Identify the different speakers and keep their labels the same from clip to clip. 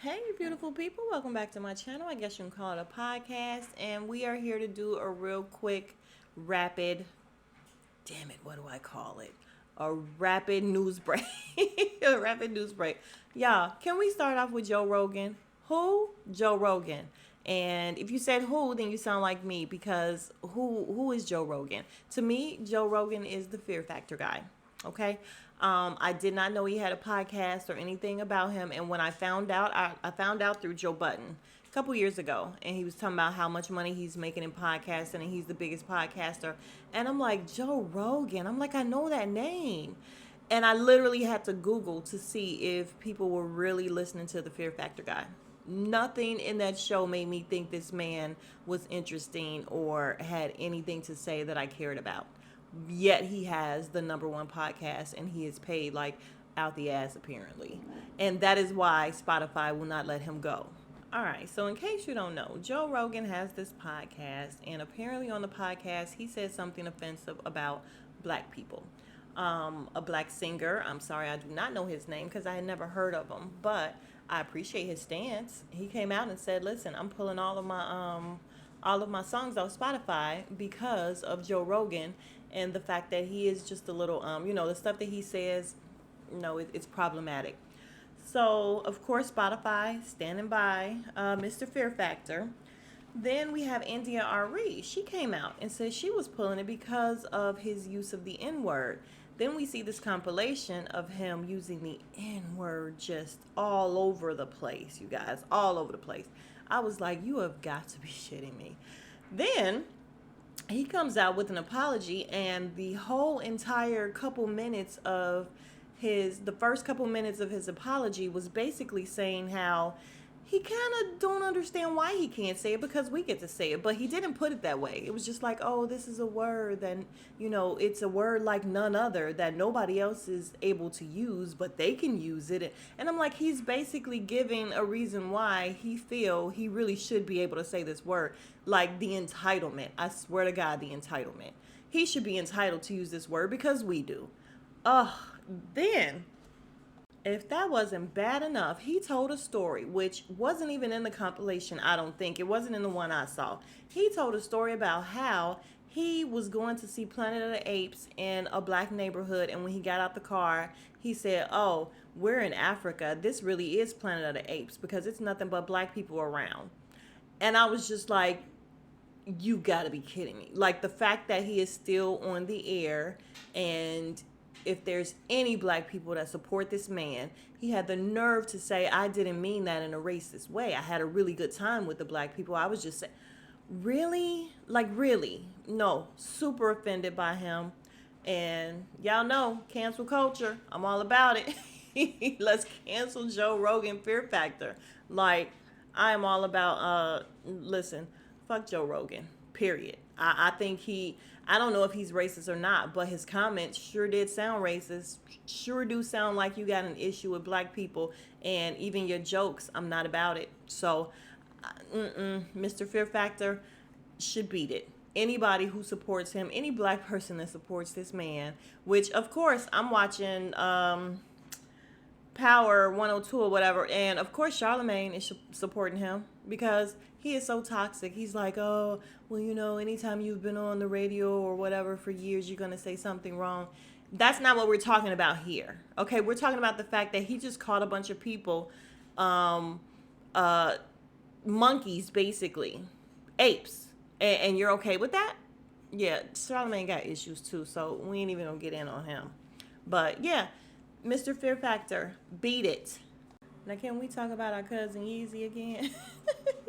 Speaker 1: Hey, beautiful people. Welcome back to my channel. I guess you can call it a podcast. And we are here to do a real quick, rapid, damn it, what do I call it? A rapid news break. A rapid news break. Y'all, can we start off with Joe Rogan? Who? Joe Rogan. And if you said who, then you sound like me because who is Joe Rogan? To me, Joe Rogan is the Fear Factor guy. Okay. I did not know he had a podcast or anything about him. And when I found out, I found out through Joe Budden a couple years ago. And he was talking about how much money he's making in podcasting and he's the biggest podcaster. And I'm like, Joe Rogan. I'm like, I know that name. And I literally had to Google to see if people were really listening to the Fear Factor guy. Nothing in that show made me think this man was interesting or had anything to say that I cared about. Yet he has the number one podcast and he is paid like out the ass apparently. And that is why Spotify will not let him go. All right, so in case you don't know, Joe Rogan has this podcast, and apparently on the podcast he said something offensive about black people. A black singer, I'm sorry, I do not know his name because I had never heard of him, but I appreciate his stance. He came out and said, listen, I'm pulling all of my songs off Spotify because of Joe Rogan and the fact that he is just a little, the stuff that he says, it's problematic. So, of course, Spotify standing by Mr. Fear Factor. Then we have India Ari. She came out and said she was pulling it because of his use of the N-word. Then we see this compilation of him using the N-word just all over the place, you guys, all over the place. I was like, you have got to be shitting me. Then he comes out with an apology, and the whole entire couple minutes of the first couple minutes of his apology was basically saying how he kind of don't understand why he can't say it because we get to say it, but he didn't put it that way. It was just like, oh, this is a word that, it's a word like none other that nobody else is able to use, but they can use it. And I'm like, he's basically giving a reason why he feel he really should be able to say this word, like the entitlement. I swear to God, the entitlement. He should be entitled to use this word because we do. Then if that wasn't bad enough, he told a story, which wasn't even in the compilation, I don't think. It wasn't in the one I saw. He told a story about how he was going to see Planet of the Apes in a black neighborhood, and when he got out the car, he said, oh, we're in Africa. This really is Planet of the Apes because it's nothing but black people around. And I was just like, you gotta be kidding me. Like, the fact that he is still on the air, and if there's any black people that support this man, he had the nerve to say, I didn't mean that in a racist way. I had a really good time with the black people. I was just saying, really? Like, really? No, super offended by him. And y'all know, cancel culture. I'm all about it. Let's cancel Joe Rogan Fear Factor. Like, I am all about, listen, fuck Joe Rogan, period. I think I don't know if he's racist or not, but his comments sure did sound racist. Sure do sound like you got an issue with black people, and even your jokes, I'm not about it. So, Mr. Fear Factor should beat it. Anybody who supports him, any black person that supports this man, which of course I'm watching Power 102 or whatever, and of course Charlemagne is supporting him because he is so toxic. He's like, oh, well, anytime you've been on the radio or whatever for years, you're gonna say something wrong. That's not what we're talking about here. Okay, we're talking about the fact that he just caught a bunch of people monkeys, basically apes, and you're okay with that? Yeah, Charlemagne got issues too, so we ain't even gonna get in on him. But yeah, Mr. Fear Factor, beat it. Now, can we talk about our cousin Yeezy again?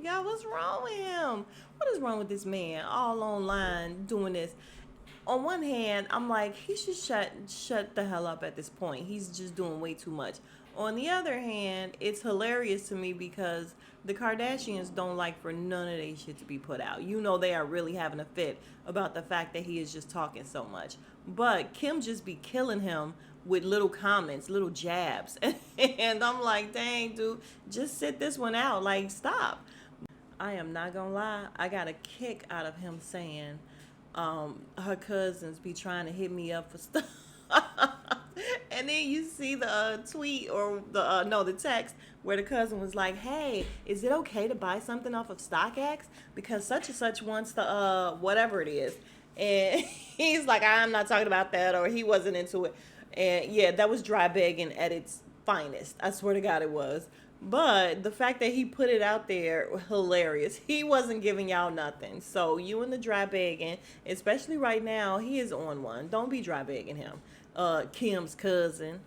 Speaker 1: Y'all, what's wrong with him? What is wrong with this man? All online doing this. On one hand, I'm like, he should shut the hell up at this point. He's just doing way too much. On the other hand, it's hilarious to me because the Kardashians don't like for none of their shit to be put out. They are really having a fit about the fact that he is just talking so much. But Kim just be killing him with little comments, little jabs. And I'm like, dang, dude, just sit this one out. Like, stop. I am not gonna lie. I got a kick out of him saying her cousins be trying to hit me up for stuff. And then you see the tweet or the text where the cousin was like, "Hey, is it okay to buy something off of StockX because such and such wants the whatever it is?" And he's like, "I'm not talking about that," or he wasn't into it. And yeah, that was dry begging at its finest. I swear to God, it was. But the fact that he put it out there, hilarious. He wasn't giving y'all nothing. So you and the dry begging, especially right now, he is on one. Don't be dry begging him. Kim's cousin.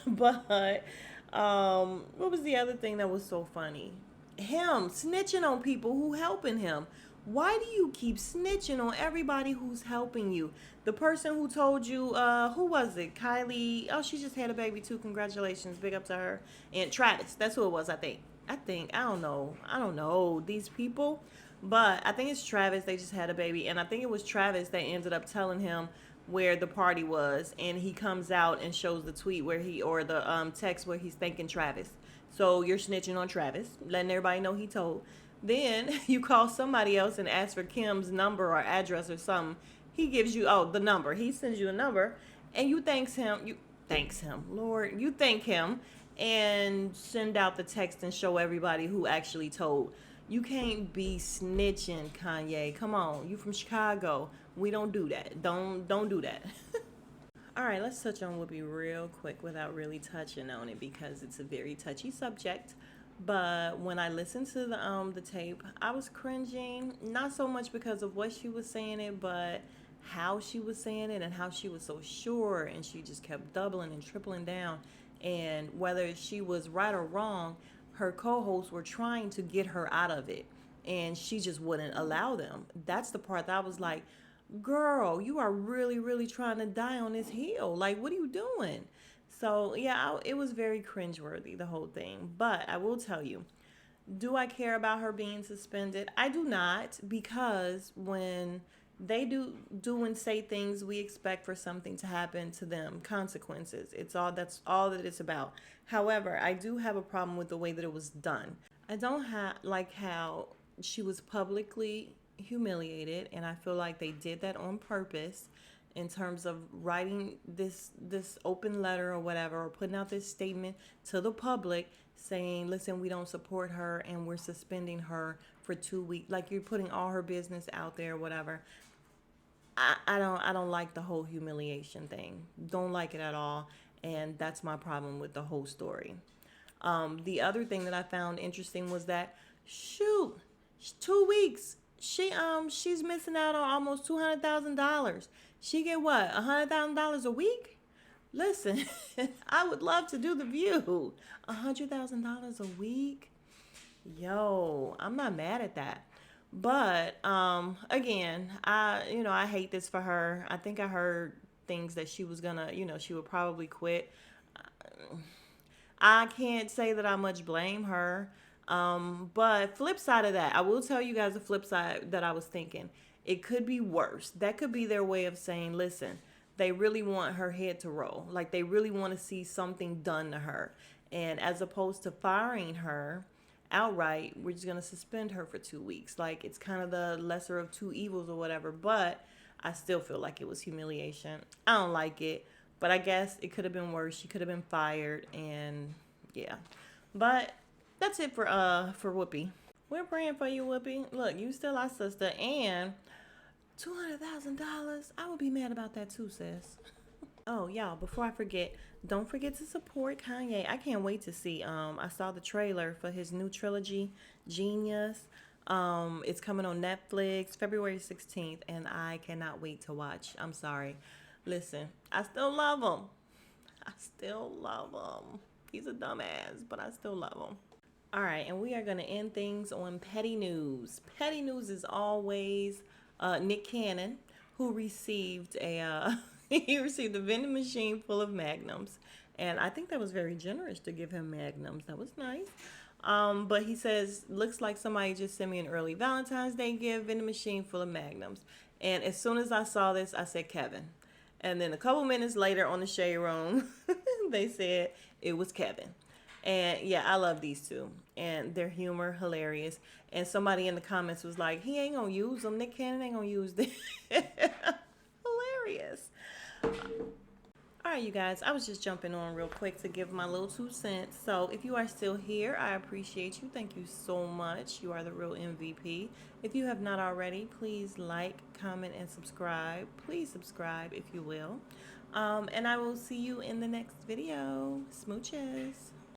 Speaker 1: But what was the other thing that was so funny? Him snitching on people who helping him. Why do you keep snitching on everybody who's helping you? The person who told you, who was it? Kylie. Oh, she just had a baby too. Congratulations. Big up to her. And Travis. That's who it was, I think. I don't know. I don't know these people. But I think it's Travis. They just had a baby. And I think it was Travis that ended up telling him where the party was. And he comes out and shows the tweet where or the text where he's thanking Travis. So you're snitching on Travis, letting everybody know he told. Then you call somebody else and ask for Kim's number or address or something. He gives you the number. He sends you a number, and you thanks him. Lord, you thank him and send out the text and show everybody who actually told. You can't be snitching, Kanye. Come on, you from Chicago. We don't do that. Don't do that. All right, let's touch on Whoopi real quick without really touching on it because it's a very touchy subject. But when I listened to the tape, I was cringing, not so much because of what she was saying it, but how she was saying it and how she was so sure and she just kept doubling and tripling down. And whether she was right or wrong, her co-hosts were trying to get her out of it and she just wouldn't allow them. That's the part that I was like, girl, you are really, really trying to die on this hill. Like, what are you doing? So, yeah, it was very cringeworthy, the whole thing. But I will tell you, do I care about her being suspended? I do not, because when they do and say things, we expect for something to happen to them, consequences. That's all that it's about. However, I do have a problem with the way that it was done. I don't like how she was publicly humiliated, and I feel like they did that on purpose in terms of writing this open letter or whatever, or putting out this statement to the public saying, listen, we don't support her and we're suspending her for 2 weeks. Like, you're putting all her business out there or whatever. I don't like the whole humiliation thing. Don't like it at all. And that's my problem with the whole story. The other thing that I found interesting was that, 2 weeks. She's missing out on almost $200,000. She get what, $100,000 a week? Listen, I would love to do The View. $100,000 a week? Yo, I'm not mad at that. But again, I hate this for her. I think I heard things that she was gonna, she would probably quit. I can't say that I much blame her. But flip side of that, I will tell you guys the flip side that I was thinking. It could be worse. That could be their way of saying, listen, they really want her head to roll. Like, they really want to see something done to her. And as opposed to firing her outright, we're just going to suspend her for 2 weeks. Like, it's kind of the lesser of two evils or whatever. But I still feel like it was humiliation. I don't like it. But I guess it could have been worse. She could have been fired. And yeah. But that's it for Whoopi. We're praying for you, Whoopi. Look, you still our sister, and $200,000. I would be mad about that too, sis. Oh, y'all, before I forget, don't forget to support Kanye. I can't wait to see. I saw the trailer for his new trilogy, Genius. It's coming on Netflix February 16th, and I cannot wait to watch. I'm sorry. Listen, I still love him. He's a dumbass, but I still love him. All right, and we are going to end things on petty news. Petty news is always Nick Cannon, who received he received a vending machine full of Magnums, and I think that was very generous to give him Magnums. That was nice. But he says, looks like somebody just sent me an early Valentine's Day gift, vending machine full of Magnums. And as soon as I saw this, I said, Kevin. And then a couple minutes later on the Shade Room, they said it was Kevin. And yeah, I love these two. And their humor, hilarious. And somebody in the comments was like, he ain't gonna use them. Nick Cannon ain't gonna use them. Hilarious. All right, you guys, I was just jumping on real quick to give my little 2 cents. So if you are still here, I appreciate you. Thank you so much. You are the real MVP. If you have not already, please like, comment, and subscribe. Please subscribe if you will. And I will see you in the next video. Smooches.